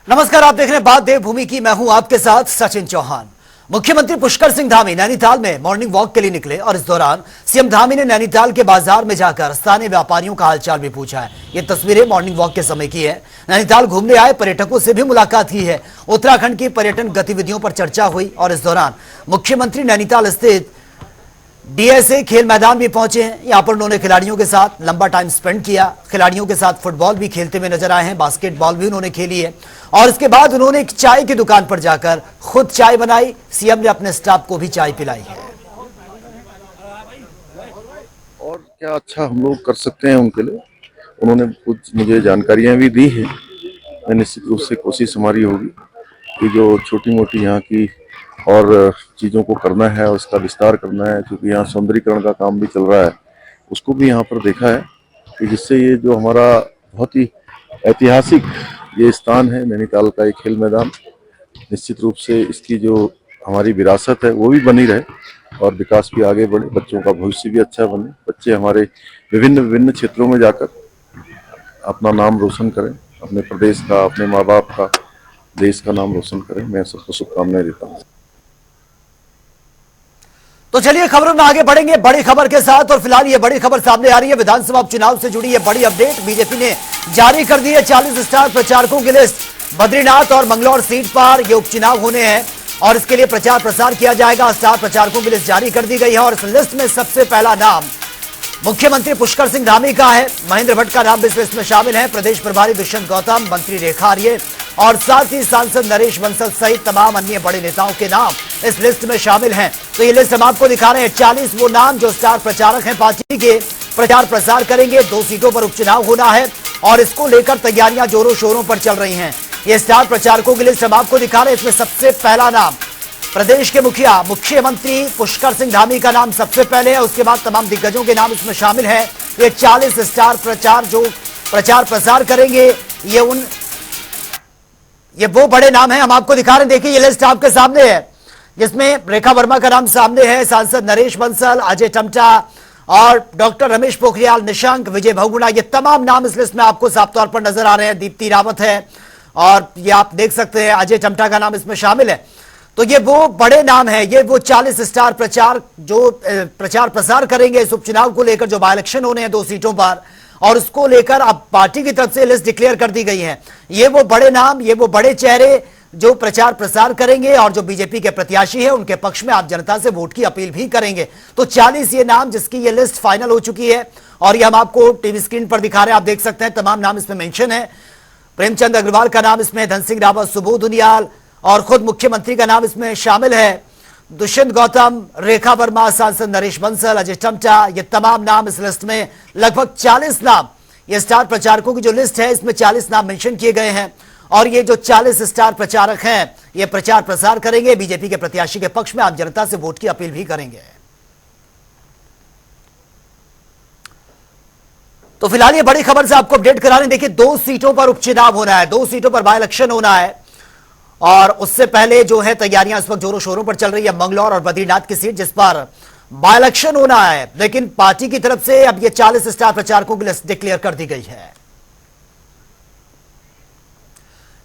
नमस्कार, आप देख रहे हैं बात देवभूमि की। मैं हूं आपके साथ सचिन चौहान। मुख्यमंत्री पुष्कर सिंह धामी नैनीताल में मॉर्निंग वॉक के लिए निकले और इस दौरान सीएम धामी ने नैनीताल के बाजार में जाकर स्थानीय व्यापारियों का हालचाल भी पूछा है। ये तस्वीरें मॉर्निंग वॉक के समय की है। नैनीताल घूमने आए पर्यटकों से भी मुलाकात की है। उत्तराखंड की पर्यटन गतिविधियों पर चर्चा हुई और इस दौरान मुख्यमंत्री नैनीताल स्थित डीएसए खेल मैदान भी पहुंचे हैं। यहां पर उन्होंने खिलाड़ियों के साथ लंबा टाइम स्पेंड किया। खिलाड़ियों के साथ फुटबॉल भी खेलते हुए नजर आए हैं, बास्केटबॉल भी उन्होंने खेली है और इसके बाद उन्होंने एक चाय की दुकान पर जाकर खुद चाय बनाई। सीएम ने अपने स्टाफ को भी चाय पिलाई है। और क्या अच्छा हम लोग कर सकते हैं उनके लिए, उन्होंने कुछ मुझे जानकारियां भी दी है। मैं निश्चित रूप से कोशिश हमारी होगी कि जो छोटी मोटी यहाँ की और चीज़ों को करना है और इसका विस्तार करना है, क्योंकि यहाँ सौंदर्यीकरण का काम भी चल रहा है, उसको भी यहाँ पर देखा है कि जिससे ये जो हमारा बहुत ही ऐतिहासिक ये स्थान है नैनीताल का, एक खेल मैदान, निश्चित रूप से इसकी जो हमारी विरासत है वो भी बनी रहे और विकास भी आगे बढ़े, बच्चों का भविष्य भी अच्छा बने, बच्चे हमारे विभिन्न विभिन्न क्षेत्रों में जाकर अपना नाम रोशन करें, अपने प्रदेश का, अपने माँ बाप का, देश का नाम रोशन करें। मैं सबको शुभकामनाएं देता हूँ। तो चलिए खबरों में आगे बढ़ेंगे बड़ी खबर के साथ। और फिलहाल ये बड़ी खबर सामने आ रही है, विधानसभा उपचुनाव से जुड़ी है बड़ी अपडेट। बीजेपी ने जारी कर दी है 40 स्टार प्रचारकों की लिस्ट। बद्रीनाथ और मंगलौर सीट पर ये उपचुनाव होने हैं और इसके लिए प्रचार प्रसार किया जाएगा। स्टार प्रचारकों की लिस्ट जारी कर दी गई है और इस लिस्ट में सबसे पहला नाम मुख्यमंत्री पुष्कर सिंह धामी का है। महेंद्र भट्ट का नाम इस लिस्ट में शामिल है। प्रदेश प्रभारी दुष्यंत गौतम, मंत्री रेखा आर्य और साथ ही सांसद नरेश बंसल सहित तमाम अन्य बड़े नेताओं के नाम इस लिस्ट में शामिल हैं। तो ये लिस्ट हम आपको दिखा रहे हैं। 40 वो नाम जो स्टार प्रचारक हैं, पार्टी के प्रचार प्रसार करेंगे। 2 सीटों पर उपचुनाव होना है और इसको लेकर तैयारियां जोरों शोरों पर चल रही हैं। ये स्टार प्रचारकों की लिस्ट हम आपको दिखा रहे हैं। इसमें सबसे पहला नाम प्रदेश के मुखिया मुख्यमंत्री पुष्कर सिंह धामी का नाम सबसे पहले है। उसके बाद तमाम दिग्गजों के नाम इसमें शामिल हैं। ये 40 स्टार प्रचार जो प्रचार प्रसार करेंगे, ये वो बड़े नाम हैं हम आपको दिखा रहे हैं। देखिए ये लिस्ट आपके सामने है, जिसमें रेखा वर्मा का नाम सामने है, सांसद नरेश बंसल, अजय टमटा और डॉक्टर रमेश पोखरियाल निशंक, विजय बहुगुणा, ये तमाम नाम इस लिस्ट में आपको साफ तौर पर नजर आ रहे हैं। दीप्ति रावत है और ये आप देख सकते हैं अजय टमटा का नाम इसमें शामिल है। तो ये वो बड़े नाम है, ये वो 40 स्टार प्रचार जो प्रचार प्रसार करेंगे इस उपचुनाव को लेकर, जो बाय इलेक्शन होने हैं 2 सीटों पर, और उसको लेकर अब पार्टी की तरफ से लिस्ट डिक्लेयर कर दी गई है। ये वो बड़े नाम, ये वो बड़े चेहरे जो प्रचार प्रसार करेंगे और जो बीजेपी के प्रत्याशी है उनके पक्ष में आप जनता से वोट की अपील भी करेंगे। तो 40 ये नाम जिसकी ये लिस्ट फाइनल हो चुकी है और ये हम आपको टीवी स्क्रीन पर दिखा रहे हैं। आप देख सकते हैं तमाम नाम इसमें मेंशन है। प्रेमचंद अग्रवाल का नाम इसमें, धन सिंह रावत, सुबोध उनियाल और खुद मुख्यमंत्री का नाम इसमें शामिल है। दुष्यंत गौतम, रेखा वर्मा, सांसद नरेश बंसल, अजय टमटा, ये तमाम नाम इस लिस्ट में, लगभग 40 नाम, ये स्टार प्रचारकों की जो लिस्ट है इसमें 40 नाम मेंशन किए गए हैं। और ये जो 40 स्टार प्रचारक हैं ये प्रचार प्रसार करेंगे, बीजेपी के प्रत्याशी के पक्ष में आप जनता से वोट की अपील भी करेंगे। तो फिलहाल ये बड़ी खबर से आपको अपडेट करा रहे हैं। देखिए 2 सीटों पर उपचुनाव होना है, 2 सीटों पर बाय इलेक्शन होना है और उससे पहले जो है तैयारियां इस वक्त जोरों शोरों पर चल रही है। मंगलौर और बद्रीनाथ की सीट जिस पर बाय इलेक्शन होना है, लेकिन पार्टी की तरफ से अब ये 40 स्टार प्रचारकों की लिस्ट डिक्लेयर कर दी गई है।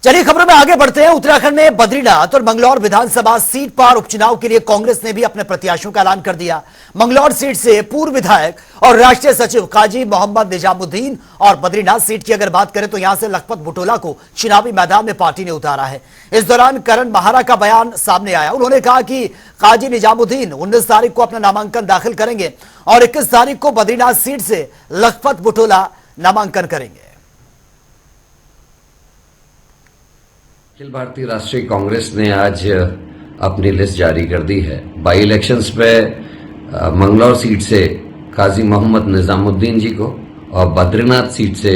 चलिए खबरों में आगे बढ़ते हैं। उत्तराखंड में बद्रीनाथ और मंगलौर विधानसभा सीट पर उपचुनाव के लिए कांग्रेस ने भी अपने प्रत्याशियों का ऐलान कर दिया। मंगलौर सीट से पूर्व विधायक और राष्ट्रीय सचिव काजी मोहम्मद निजामुद्दीन और बद्रीनाथ सीट की अगर बात करें तो यहां से लखपत बुटोला को चुनावी मैदान में पार्टी ने उतारा है। इस दौरान करण महारा का बयान सामने आया। उन्होंने कहा कि काजी निजामुद्दीन 19 तारीख को अपना नामांकन दाखिल करेंगे और 21 तारीख को बद्रीनाथ सीट से लखपत बुटोला नामांकन करेंगे। अखिल भारतीय राष्ट्रीय कांग्रेस ने आज अपनी लिस्ट जारी कर दी है। बाई इलेक्शंस में मंगलौर सीट से काजी मोहम्मद निजामुद्दीन जी को और बद्रीनाथ सीट से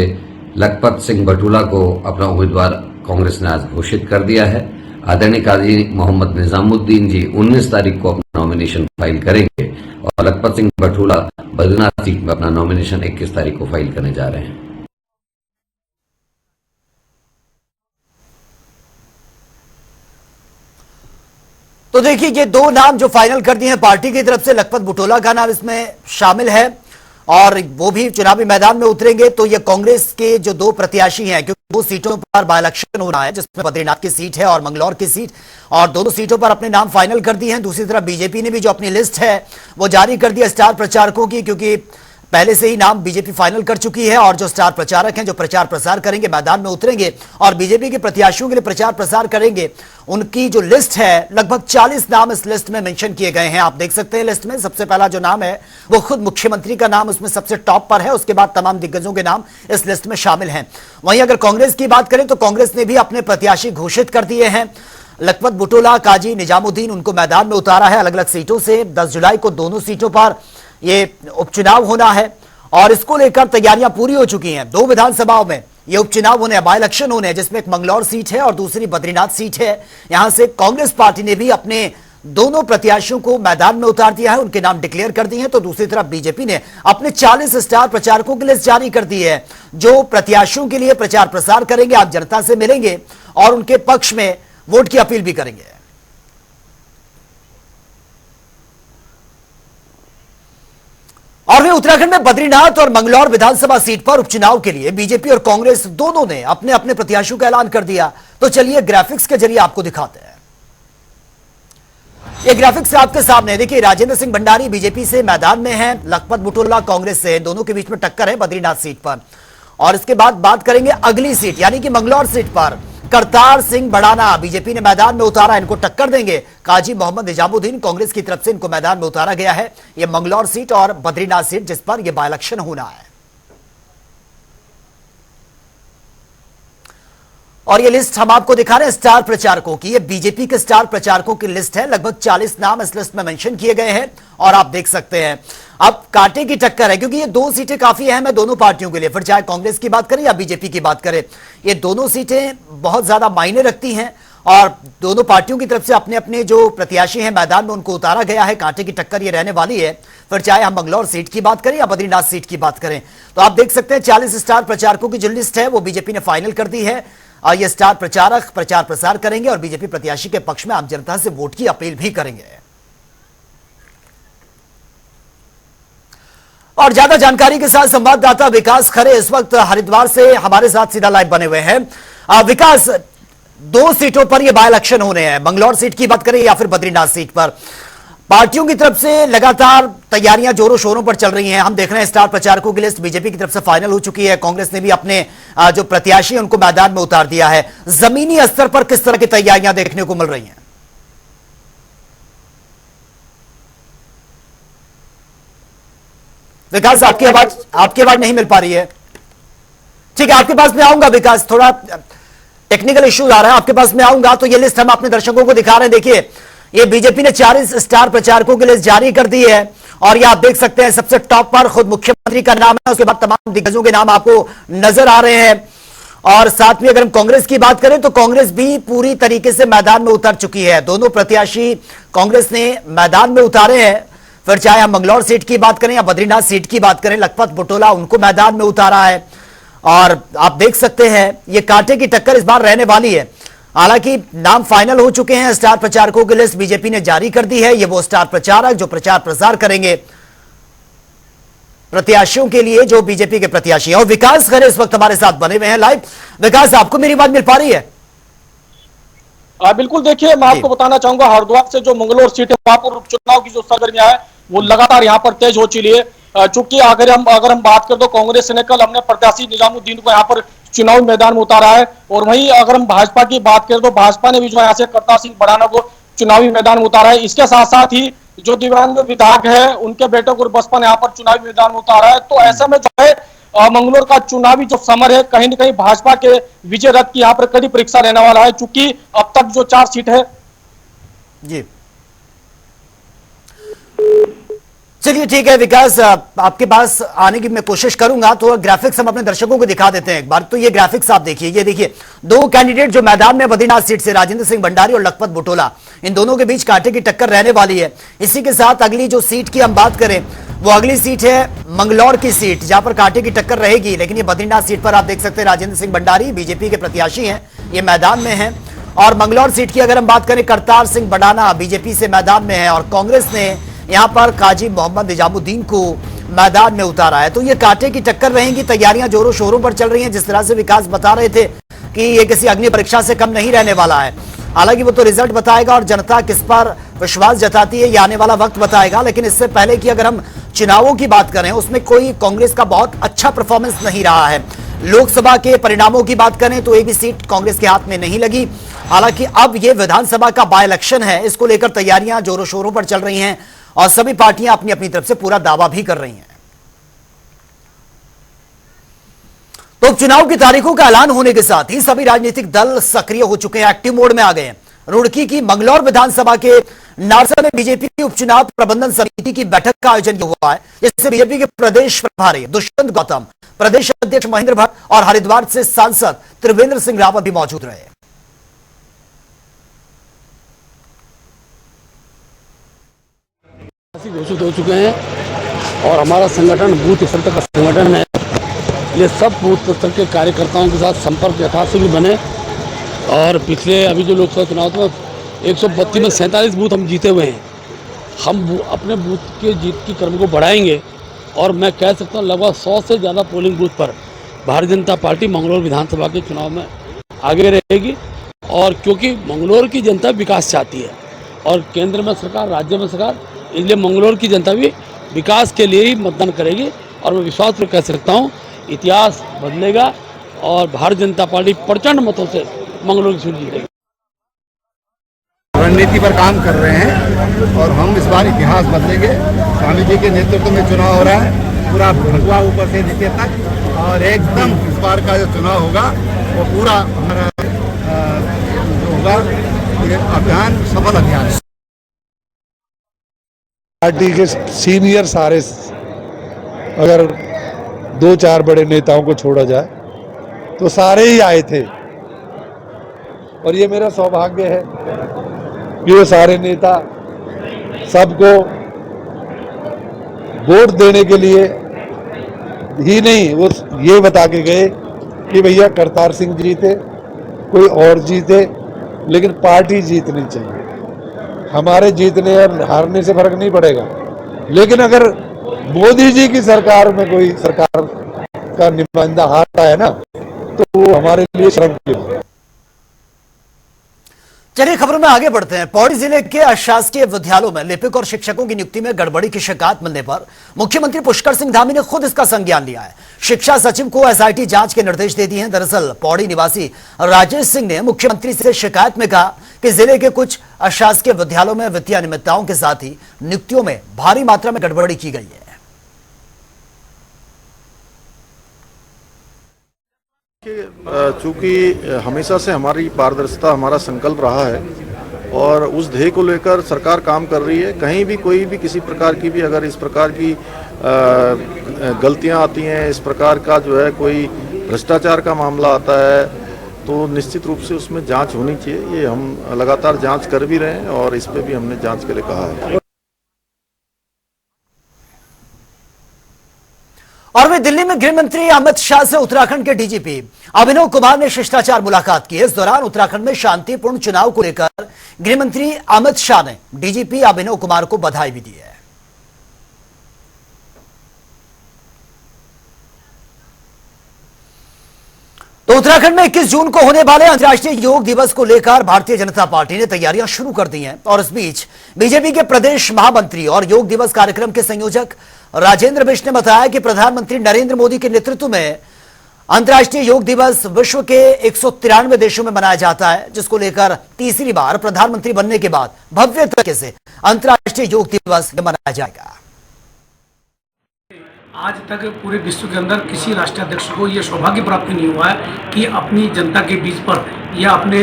लखपत सिंह बटुला को अपना उम्मीदवार कांग्रेस ने आज घोषित कर दिया है। आदरणीय काजी मोहम्मद निजामुद्दीन जी 19 तारीख को अपना नॉमिनेशन फाइल करेंगे और लखपत सिंह बटुला बद्रीनाथ सीट में अपना नॉमिनेशन 21 तारीख को फाइल करने जा रहे हैं। तो देखिए ये 2 नाम जो फाइनल कर दिए हैं पार्टी की तरफ से, लखपत बुटोला का नाम इसमें शामिल है और वो भी चुनावी मैदान में उतरेंगे। तो ये कांग्रेस के जो दो प्रत्याशी हैं, क्योंकि दो सीटों पर बाय इलेक्शन हो रहा है, जिसमें बद्रीनाथ की सीट है और मंगलौर की सीट, और दोनों सीटों पर अपने नाम फाइनल कर दिए हैं। दूसरी तरफ बीजेपी ने भी जो अपनी लिस्ट है वो जारी कर दिया स्टार प्रचारकों की, क्योंकि पहले से ही नाम बीजेपी फाइनल कर चुकी है। और जो स्टार प्रचारक हैं, जो प्रचार प्रसार करेंगे, मैदान में उतरेंगे और बीजेपी के प्रत्याशियों के लिए प्रचार प्रसार करेंगे, उनकी जो लिस्ट है, लगभग 40 नाम इस लिस्ट में मेंशन किए गए हैं। आप देख सकते हैं लिस्ट में सबसे पहला जो नाम है वो खुद मुख्यमंत्री का नाम उसमें सबसे टॉप पर है। उसके बाद तमाम दिग्गजों के नाम इस लिस्ट में शामिल हैं। वहीं अगर कांग्रेस की बात करें तो कांग्रेस ने भी अपने प्रत्याशी घोषित कर दिए हैं। लखपत बुटोला, काजी निजामुद्दीन, उनको मैदान में उतारा है अलग अलग सीटों से। 10 जुलाई को दोनों सीटों पर ये उपचुनाव होना है और इसको लेकर तैयारियां पूरी हो चुकी हैं। दो विधानसभाओं में ये उपचुनाव होने हैं, बाय इलेक्शन होने हैं, जिसमें एक मंगलौर सीट है और दूसरी बद्रीनाथ सीट है। यहां से कांग्रेस पार्टी ने भी अपने दोनों प्रत्याशियों को मैदान में उतार दिया है, उनके नाम डिक्लेयर कर दिए हैं। तो दूसरी तरफ बीजेपी ने अपने 40 स्टार प्रचारकों की लिस्ट जारी कर दी है, जो प्रत्याशियों के लिए प्रचार प्रसार करेंगे, आप जनता से मिलेंगे और उनके पक्ष में वोट की अपील भी करेंगे। और वे उत्तराखंड में बद्रीनाथ और मंगलौर विधानसभा सीट पर उपचुनाव के लिए बीजेपी और कांग्रेस दोनों ने अपने अपने प्रत्याशियों का ऐलान कर दिया। तो चलिए ग्राफिक्स के जरिए आपको दिखाते हैं। ये ग्राफिक्स आपके सामने देखिए, राजेंद्र सिंह भंडारी बीजेपी से मैदान में हैं, लखपत बुटोला कांग्रेस से, दोनों के बीच में टक्कर है बद्रीनाथ सीट पर। और इसके बाद बात करेंगे अगली सीट यानी कि मंगलौर सीट पर करतार सिंह बड़ाना बीजेपी ने मैदान में उतारा, इनको टक्कर देंगे काजी मोहम्मद निजामुद्दीन, कांग्रेस की तरफ से इनको मैदान में उतारा गया है। यह मंगलौर सीट और बद्रीनाथ सीट जिस पर यह बाय इलेक्शन होना है। और ये लिस्ट हम आपको दिखा रहे हैं स्टार प्रचारकों की। ये बीजेपी के स्टार प्रचारकों की लिस्ट है, लगभग 40 नाम इस लिस्ट में मेंशन किए गए हैं और आप देख सकते हैं अब कांटे की टक्कर है, क्योंकि ये दो सीटें काफी अहम है दोनों पार्टियों के लिए, फिर चाहे कांग्रेस की बात करें या बीजेपी की बात करें। ये दोनों सीटें बहुत ज्यादा मायने रखती हैं और दोनों पार्टियों की तरफ से अपने अपने जो प्रत्याशी हैं मैदान में उनको उतारा गया है। कांटे की टक्कर ये रहने वाली है, फिर चाहे हम मंगलौर सीट की बात करें या बद्रीनाथ सीट की बात करें। तो आप देख सकते हैं 40 स्टार प्रचारकों की जो लिस्ट है वो बीजेपी ने फाइनल कर दी है और ये स्टार प्रचारक प्रचार प्रसार करेंगे और बीजेपी प्रत्याशी के पक्ष में आम जनता से वोट की अपील भी करेंगे। और ज्यादा जानकारी के साथ संवाददाता विकास खरे इस वक्त हरिद्वार से हमारे साथ सीधा लाइव बने हुए हैं। विकास, दो सीटों पर ये बाय इलेक्शन होने हैं, मंगलौर सीट की बात करें या फिर बद्रीनाथ सीट पर, पार्टियों की तरफ से लगातार तैयारियां जोरों शोरों पर चल रही हैं। हम देख रहे हैं स्टार प्रचारकों की लिस्ट बीजेपी की तरफ से फाइनल हो चुकी है, कांग्रेस ने भी अपने जो प्रत्याशी हैं उनको मैदान में उतार दिया है। जमीनी स्तर पर किस तरह की तैयारियां देखने को मिल रही हैं? विकास, आपकी आवाज नहीं मिल पा रही है। ठीक है, आपके पास में आऊंगा विकास, थोड़ा टेक्निकल इश्यूज आ रहा है, आपके पास में आऊंगा। तो ये लिस्ट हम अपने दर्शकों को दिखा रहे हैं। देखिए, ये बीजेपी ने 40 स्टार प्रचारकों की लिस्ट जारी कर दी है और ये आप देख सकते हैं सबसे टॉप पर खुद मुख्यमंत्री का नाम है, उसके बाद तमाम दिग्गजों के नाम आपको नजर आ रहे हैं। और साथ में अगर हम कांग्रेस की बात करें तो कांग्रेस भी पूरी तरीके से मैदान में उतर चुकी है। दोनों प्रत्याशी कांग्रेस ने मैदान में उतारे हैं, फिर चाहे हम मंगलौर सीट की बात करें या बद्रीनाथ सीट की बात करें, लखपत बुटोला उनको मैदान में उतारा है। और आप देख सकते हैं ये कांटे की टक्कर इस बार रहने वाली है। हालांकि नाम फाइनल हो चुके हैं, स्टार प्रचारकों की लिस्ट बीजेपी ने जारी कर दी है। ये वो स्टार प्रचारक जो प्रचार प्रसार करेंगे प्रत्याशियों के लिए, जो बीजेपी के प्रत्याशी हैं। और विकास खरे इस वक्त हमारे साथ बने हुए हैं लाइव। विकास, आपको मेरी बात मिल पा रही है? बिल्कुल, देखिए मैं आपको बताना चाहूंगा हरिद्वार से जो मंगलौर सीट है वहां पर उपचुनाव की जो सरगर्मियां है वो लगातार यहाँ पर तेज हो चुकी है। चूंकि अगर हम बात करें तो कांग्रेस ने कल अपने प्रत्याशी निजामुद्दीन को यहाँ पर चुनावी मैदान में उतारा है। और वहीं अगर हम भाजपा की बात करें तो भाजपा ने भी जो यहाँ से करतार सिंह बड़ाना को चुनावी मैदान में उतारा है। इसके साथ साथ ही जो दिव्यांग विधायक है उनके बेटे को बसपा ने यहाँ पर चुनावी मैदान में उतारा है। तो ऐसे में जो है मंगलौर का चुनावी जो समर है कहीं न कहीं भाजपा के विजय रथ की यहाँ पर कड़ी परीक्षा रहने वाला है, चूंकि अब तक जो 4 सीट है। जी चलिए, ठीक है विकास, आपके पास आने की मैं कोशिश करूंगा। तो ग्राफिक्स हम अपने दर्शकों को दिखा देते हैं एक बार। तो ये ग्राफिक्स आप देखिए, ये देखिए दो कैंडिडेट जो मैदान में बद्रीनाथ सीट से, राजेंद्र सिंह भंडारी और लखपत बुटोला, इन दोनों के बीच कांटे की टक्कर रहने वाली है। इसी के साथ अगली जो सीट की हम बात करें वो अगली सीट है मंगलौर की सीट, जहां पर कांटे की टक्कर रहेगी। लेकिन ये बद्रीनाथ सीट पर आप देख सकते हैं राजेंद्र सिंह भंडारी बीजेपी के प्रत्याशी हैं, ये मैदान में हैं। और मंगलौर सीट की अगर हम बात करें, करतार सिंह बड़ाना बीजेपी से मैदान में है और कांग्रेस ने यहां पर काजी मोहम्मद निजामुद्दीन को मैदान में उतारा है। तो ये कांटे की टक्कर रहेंगी, तैयारियां जोरों शोरों पर चल रही हैं। जिस तरह से विकास बता रहे थे कि ये किसी अग्नि परीक्षा से कम नहीं रहने वाला है, हालांकि वो तो रिजल्ट बताएगा और जनता किस पर विश्वास जताती है ये आने वाला वक्त बताएगा। लेकिन इससे पहले कि अगर हम चुनावों की बात करें, उसमें कोई कांग्रेस का बहुत अच्छा परफॉर्मेंस नहीं रहा है। लोकसभा के परिणामों की बात करें तो एक भी सीट कांग्रेस के हाथ में नहीं लगी। हालांकि अब यह विधानसभा का बाय इलेक्शन है, इसको लेकर तैयारियां जोरों शोरों पर चल रही हैं और सभी पार्टियां अपनी अपनी तरफ से पूरा दावा भी कर रही हैं। तो उपचुनाव की तारीखों का ऐलान होने के साथ ही सभी राजनीतिक दल सक्रिय हो चुके हैं, एक्टिव मोड में आ गए हैं। रुड़की की मंगलौर विधानसभा के नारसा में बीजेपी की उपचुनाव प्रबंधन समिति की बैठक का आयोजन हुआ है, जिससे बीजेपी के प्रदेश प्रभारी दुष्यंत गौतम, प्रदेश अध्यक्ष महेंद्र भट्ट और हरिद्वार से सांसद त्रिवेंद्र सिंह रावत भी मौजूद रहे। 80 घोषित हो चुके हैं और हमारा संगठन बूथ स्तर तक का संगठन है। ये सब बूथ स्तर के कार्यकर्ताओं के साथ संपर्क यथाशीघ्र बने और पिछले अभी जो लोकसभा चुनाव था 132 में 47 बूथ हम जीते हुए हैं। हम अपने बूथ के जीत की क्रम को बढ़ाएंगे और मैं कह सकता हूँ लगभग 100 से ज़्यादा पोलिंग बूथ पर भारतीय जनता पार्टी मंगलौर विधानसभा के चुनाव में आगे रहेगी। और क्योंकि मंगलौर की जनता विकास चाहती है और केंद्र में सरकार, राज्य में सरकार, इसलिए मंगलौर की जनता भी विकास के लिए ही मतदान करेगी। और मैं विश्वास पर कह सकता हूँ इतिहास बदलेगा और भारतीय जनता पार्टी प्रचंड मतों से मंगलौर की सीट जीतेगी। रणनीति पर काम कर रहे हैं और हम इस बार इतिहास बदलेंगे। स्वामी जी के नेतृत्व में चुनाव हो रहा है, पूरा भगवा ऊपर से नीचे तक, और एकदम इस बार का जो चुनाव होगा वो पूरा हमारा जो होगा ये अभियान सफल अभियान है। पार्टी के सीनियर सारे, अगर 2-4 बड़े नेताओं को छोड़ा जाए तो सारे ही आए थे और ये मेरा सौभाग्य है कि वो सारे नेता सबको वोट देने के लिए ही नहीं, वो ये बता के गए कि भैया करतार सिंह जीते, कोई और जीते, लेकिन पार्टी जीतनी चाहिए। हमारे जीतने और हारने से फर्क नहीं पड़ेगा, लेकिन अगर मोदी जी की सरकार में कोई सरकार का नुमाइंदा हारता है ना, तो वो हमारे लिए शर्म की बात है। चलिए खबरों में आगे बढ़ते हैं। पौड़ी जिले के अशासकीय विद्यालयों में लिपिक और शिक्षकों की नियुक्ति में गड़बड़ी की शिकायत मिलने पर मुख्यमंत्री पुष्कर सिंह धामी ने खुद इसका संज्ञान लिया है। शिक्षा सचिव को एसआईटी जांच के निर्देश दे दिए हैं। दरअसल पौड़ी निवासी राजेश सिंह ने मुख्यमंत्री से शिकायत में कहा कि जिले के कुछ अशासकीय विद्यालयों में वित्तीय अनियमितताओं के साथ ही नियुक्तियों में भारी मात्रा में गड़बड़ी की गई है। चूंकि हमेशा से हमारी पारदर्शिता हमारा संकल्प रहा है और उस ध्येय को लेकर सरकार काम कर रही है। कहीं भी कोई भी किसी प्रकार की भी अगर इस प्रकार की गलतियां आती हैं, इस प्रकार का जो है कोई भ्रष्टाचार का मामला आता है, तो निश्चित रूप से उसमें जांच होनी चाहिए। ये हम लगातार जांच कर भी रहे हैं और इस पे भी हमने जांच के लिए कहा है। और वे दिल्ली में गृह मंत्री अमित शाह से उत्तराखंड के डीजीपी अभिनव कुमार ने शिष्टाचार मुलाकात की। इस दौरान उत्तराखंड में शांतिपूर्ण चुनाव को लेकर गृह मंत्री अमित शाह ने डीजीपी अभिनव कुमार को बधाई भी दी है। तो उत्तराखंड में 21 जून को होने वाले अंतर्राष्ट्रीय योग दिवस को लेकर भारतीय जनता पार्टी ने तैयारियां शुरू कर दी हैं। और इस बीच बीजेपी के प्रदेश महामंत्री और योग दिवस कार्यक्रम के संयोजक राजेंद्र बिष्ट ने बताया कि प्रधानमंत्री नरेंद्र मोदी के नेतृत्व में अंतर्राष्ट्रीय योग दिवस विश्व के 193 देशों में मनाया जाता है, जिसको लेकर तीसरी बार प्रधानमंत्री बनने के बाद भव्य तरीके से अंतर्राष्ट्रीय योग दिवस मनाया जाएगा। आज तक पूरे विश्व के अंदर किसी राष्ट्राध्यक्ष को यह सौभाग्य प्राप्त नहीं हुआ है कि अपनी जनता के बीच पर या अपने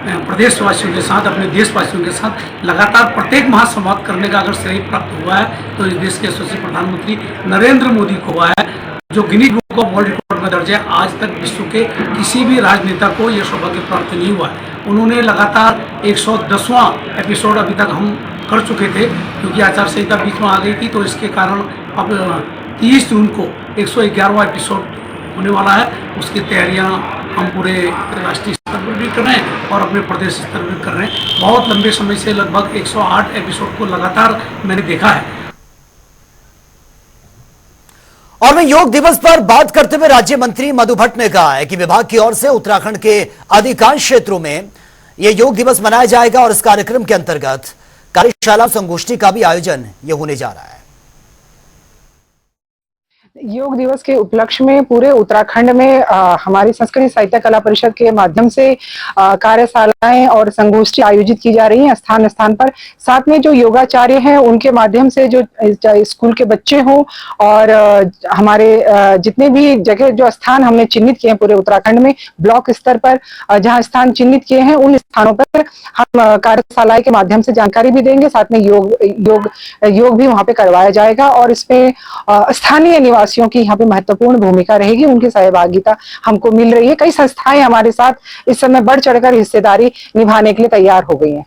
प्रदेशवासियों के साथ, अपने देशवासियों के साथ लगातार प्रत्येक महासंवाद करने का अगर श्रेय प्राप्त हुआ है तो इस देश के यशस्वी प्रधानमंत्री नरेंद्र मोदी को हुआ है, जो Guinness book of world record में दर्ज है। आज तक विश्व के किसी भी राजनेता को यह सौभाग्य प्राप्त नहीं हुआ है। उन्होंने लगातार 110वां एपिसोड अभी तक हम कर चुके थे, क्योंकि आचार संहिता बीच में आ गई थी, तो इसके कारण अब 30 जून को 111वां एपिसोड होने वाला है। उसकी तैयारियां हम पूरे राष्ट्रीय स्तर पर भी कर रहे हैं और अपने प्रदेश स्तर पर कर रहे हैं। बहुत लंबे समय से लगभग 108 एपिसोड को लगातार मैंने देखा है। और वहीं योग दिवस पर बात करते हुए राज्य मंत्री मधु भट्ट ने कहा है कि विभाग की ओर से उत्तराखंड के अधिकांश क्षेत्रों में यह योग दिवस मनाया जाएगा और इस कार्यक्रम के अंतर्गत कार्यशाला संगोष्ठी का भी आयोजन ये होने जा रहा है। योग दिवस के उपलक्ष्य में पूरे उत्तराखंड में हमारी संस्कृति साहित्य कला परिषद के माध्यम से कार्यशालाएं और संगोष्ठी आयोजित की जा रही हैं स्थान स्थान पर। साथ में जो योगाचार्य हैं उनके माध्यम से जो स्कूल के बच्चे हों और हमारे जितने भी जगह जो स्थान हमने चिन्हित किए हैं पूरे उत्तराखंड में ब्लॉक स्तर पर जहां स्थान चिन्हित किए हैं उन स्थानों पर हम कार्यशाला के माध्यम से जानकारी भी देंगे। साथ में योग भी वहां पे करवाया जाएगा और इसमें स्थानीय निवासियों की यहाँ पे महत्वपूर्ण भूमिका रहेगी। उनकी सहभागिता हमको मिल रही है। कई संस्थाएं हमारे साथ इस समय बढ़ चढ़कर हिस्सेदारी निभाने के लिए तैयार हो गई हैं।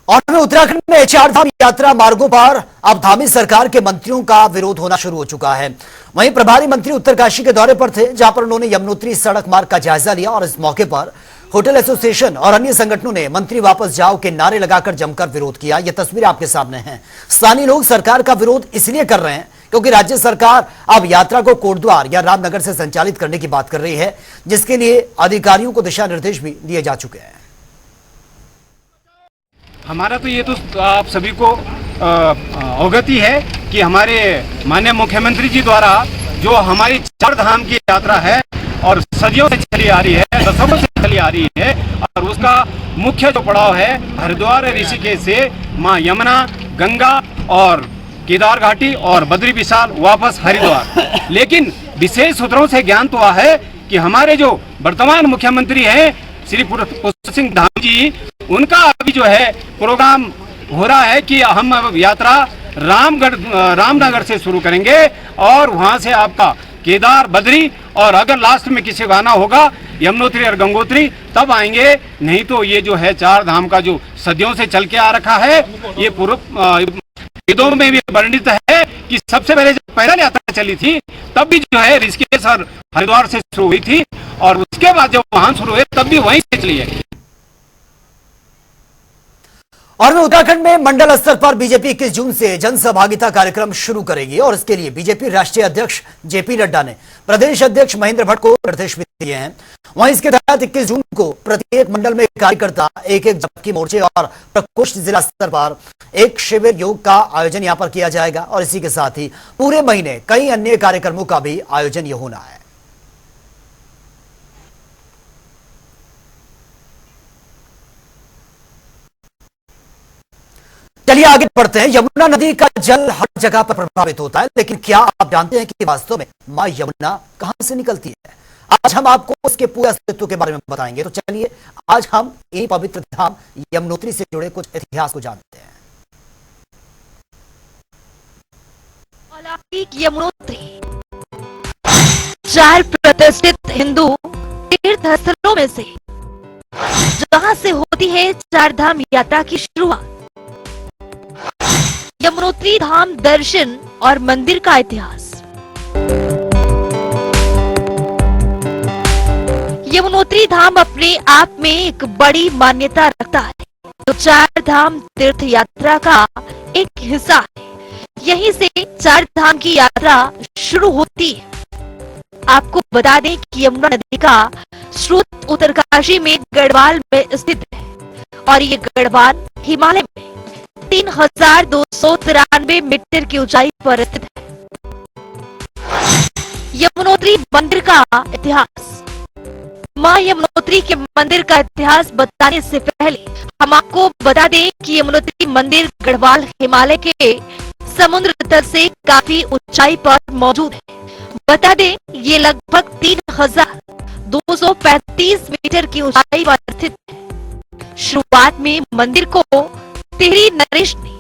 और उत्तराखंड में चार धाम यात्रा मार्गों पर अब धामी सरकार के मंत्रियों का विरोध होना शुरू हो चुका है। वहीं प्रभारी मंत्री उत्तरकाशी के दौरे पर थे, जहां पर उन्होंने यमुनोत्री सड़क मार्ग का जायजा लिया और इस मौके पर होटल एसोसिएशन और अन्य संगठनों ने मंत्री वापस जाओ के नारे लगाकर जमकर विरोध किया। यह तस्वीर आपके सामने है। स्थानीय लोग सरकार का विरोध इसलिए कर रहे हैं क्योंकि राज्य सरकार अब यात्रा को कोटद्वार या रामनगर से संचालित करने की बात कर रही है, जिसके लिए अधिकारियों को दिशा निर्देश भी दिए जा चुके हैं। हमारा तो ये तो आप सभी को अवगति है कि हमारे माननीय मुख्यमंत्री जी द्वारा जो हमारी चार धाम की यात्रा है और सदियों से चली आ रही है, दशकों से चली आ रही है और उसका मुख्य जो पड़ाव है हरिद्वार ऋषिकेश से मां यमुना, गंगा और केदार घाटी और बद्री विशाल वापस हरिद्वार। लेकिन विशेष सूत्रों से ज्ञान तो हुआ है कि हमारे जो वर्तमान मुख्यमंत्री हैं श्री पुष्प सिंह धामी जी, उनका अभी जो है प्रोग्राम हो रहा है कि हम यात्रा रामनगर से शुरू करेंगे और वहां से आपका केदार, बद्री और अगर लास्ट में किसी को आना होगा यमुनोत्री और गंगोत्री तब आएंगे। नहीं तो ये जो है चार धाम का जो सदियों से चल के आ रखा है, ये पूर्व वेदों में भी वर्णित है कि सबसे पहले जब पैदल यात्रा चली थी तब भी जो है ऋषिकेश और हरिद्वार से शुरू हुई थी और उसके बाद जब वहां शुरू हुए तब भी वहीं से चली है। और उत्तराखंड में मंडल स्तर पर बीजेपी 21 जून से जन सहभागिता कार्यक्रम शुरू करेगी और इसके लिए बीजेपी राष्ट्रीय अध्यक्ष जेपी नड्डा ने प्रदेश अध्यक्ष महेंद्र भट्ट को निर्देश भी दिए हैं। वहीं इसके तहत 21 जून को प्रत्येक मंडल में कार्यकर्ता एक जबकि मोर्चे और प्रकोष्ठ जिला स्तर पर एक शिविर योग का आयोजन यहां पर किया जाएगा और इसी के साथ ही पूरे महीने कई अन्य कार्यक्रमों का भी आयोजन यह होना है। चलिए आगे बढ़ते हैं। यमुना नदी का जल हर जगह पर प्रभावित होता है, लेकिन क्या आप जानते हैं कि वास्तव में मां यमुना कहां से निकलती है? आज हम आपको उसके पूरे अस्तित्व के बारे में बताएंगे। तो चलिए आज हम एक पवित्र धाम यमुनोत्री से जुड़े कुछ इतिहास को जानते हैं। अलौकिक यमुनोत्री 4 प्रतिष्ठित हिंदू तीर्थ स्थलों में से जहां से होती है चार धाम यात्रा की शुरुआत। यमुनोत्री धाम दर्शन और मंदिर का इतिहास। यमुनोत्री धाम अपने आप में एक बड़ी मान्यता रखता है, तो चार धाम तीर्थ यात्रा का एक हिस्सा है। यहीं से चार धाम की यात्रा शुरू होती है। आपको बता दें कि यमुना नदी का स्रोत उत्तरकाशी में गढ़वाल में स्थित है और ये गढ़वाल हिमालय में 3293 मीटर की ऊंचाई पर स्थित है। यमुनोत्री मंदिर का इतिहास। मां यमुनोत्री के मंदिर का इतिहास बताने से पहले हम आपको बता दें कि यमुनोत्री मंदिर गढ़वाल हिमालय के समुद्र तल से काफी ऊंचाई पर मौजूद है। बता दें ये लगभग 3235 मीटर की ऊंचाई पर स्थित है। शुरुआत में मंदिर को टिहरी नरेश ने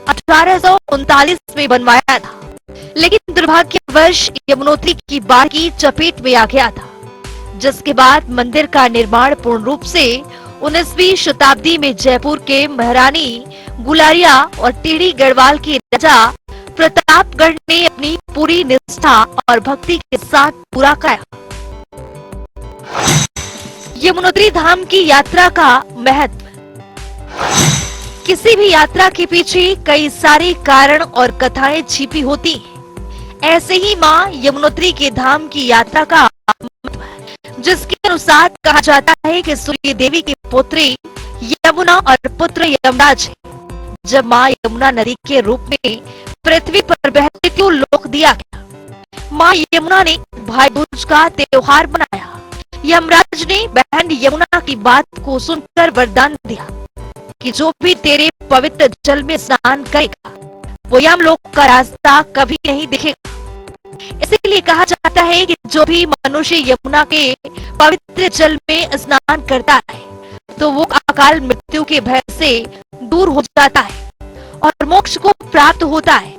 1839 में बनवाया था, लेकिन दुर्भाग्यवश यमुनोत्री की बाढ़ की चपेट में आ गया था, जिसके बाद मंदिर का निर्माण पूर्ण रूप से 19वीं शताब्दी में जयपुर के महारानी गुलारिया और टिहरी गढ़वाल के राजा प्रतापगढ़ ने अपनी पूरी निष्ठा और भक्ति के साथ पूरा किया। यमुनोत्री धाम की यात्रा का महत्व। किसी भी यात्रा के पीछे कई सारे कारण और कथाएं छिपी होती हैं। ऐसे ही मां यमुनोत्री के धाम की यात्रा का महत्व है, जिसके अनुसार कहा जाता है कि सूर्य देवी की पुत्री यमुना और पुत्र यमराज है। जब मां यमुना नदी के रूप में पृथ्वी पर बहती थी, लोक दिया गया। मां यमुना ने भाई दूज का त्योहार बनाया। यमराज ने बहन यमुना की बात को सुनकर वरदान दिया कि जो भी तेरे पवित्र जल में स्नान करेगा वो यमलोक का रास्ता कभी नहीं दिखेगा। इसीलिए कहा जाता है कि जो भी मनुष्य यमुना के पवित्र जल में स्नान करता है तो वो अकाल मृत्यु के भय से दूर हो जाता है और मोक्ष को प्राप्त होता है।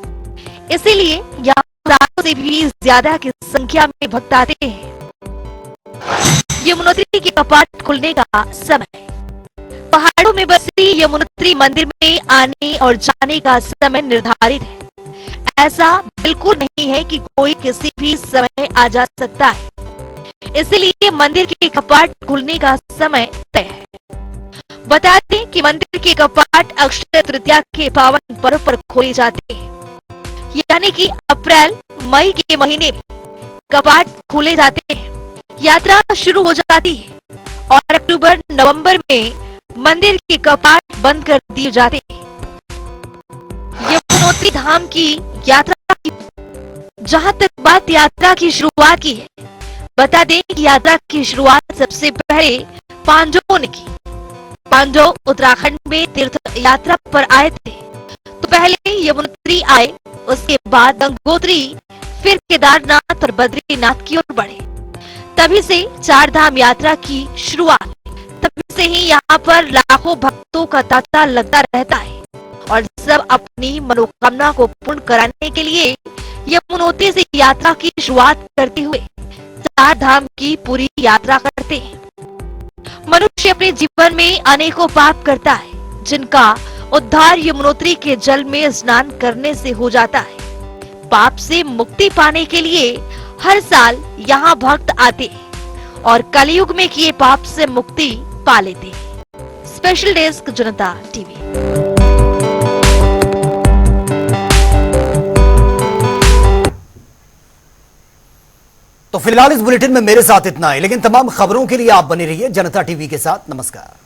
इसीलिए यहाँ लाखों से भी ज्यादा की संख्या में भक्त आते हैं। यमुनोत्री के कपाट खुलने का समय। पहाड़ों में बसी यमुनोत्री मंदिर में आने और जाने का समय निर्धारित है। ऐसा बिल्कुल नहीं है कि कोई किसी भी समय आ जा सकता है। इसलिए मंदिर के कपाट खुलने का समय तय है। बता दें कि मंदिर के कपाट अक्षय तृतीया के पावन पर्व पर खोले जाते हैं, यानी कि अप्रैल मई के महीने में कपाट खोले जाते हैं। यात्रा शुरू हो जाती है और अक्टूबर नवंबर में मंदिर के कपाट बंद कर दिए जाते हैं। यमुनोत्री धाम की यात्रा की जहां तक बात यात्रा की शुरुआत की है, बता दें कि यात्रा की शुरुआत सबसे पहले पांडवों ने की। पांडव उत्तराखंड में तीर्थ यात्रा पर आए थे, तो पहले यमुनोत्री आए, उसके बाद गंगोत्री, फिर केदारनाथ और बद्रीनाथ की ओर बढ़े। तभी से चार धाम यात्रा की शुरुआत, तभी से ही यहाँ पर लाखों भक्तों का तांता लगता रहता है और सब अपनी मनोकामना को पूर्ण कराने के लिए यमुनोत्री से यात्रा की शुरुआत करते हुए चार धाम की पूरी यात्रा करते हैं। मनुष्य अपने जीवन में अनेकों पाप करता है, जिनका उद्धार यमुनोत्री के जल में स्नान करने से हो जाता है। पाप से मुक्ति पाने के लिए हर साल यहाँ भक्त आते हैं और कलयुग में किए पाप से मुक्ति पा लेते हैं। स्पेशल डेस्क जनता टीवी। तो फिलहाल इस बुलेटिन में मेरे साथ इतना है, लेकिन तमाम खबरों के लिए आप बने रहिए जनता टीवी के साथ। नमस्कार।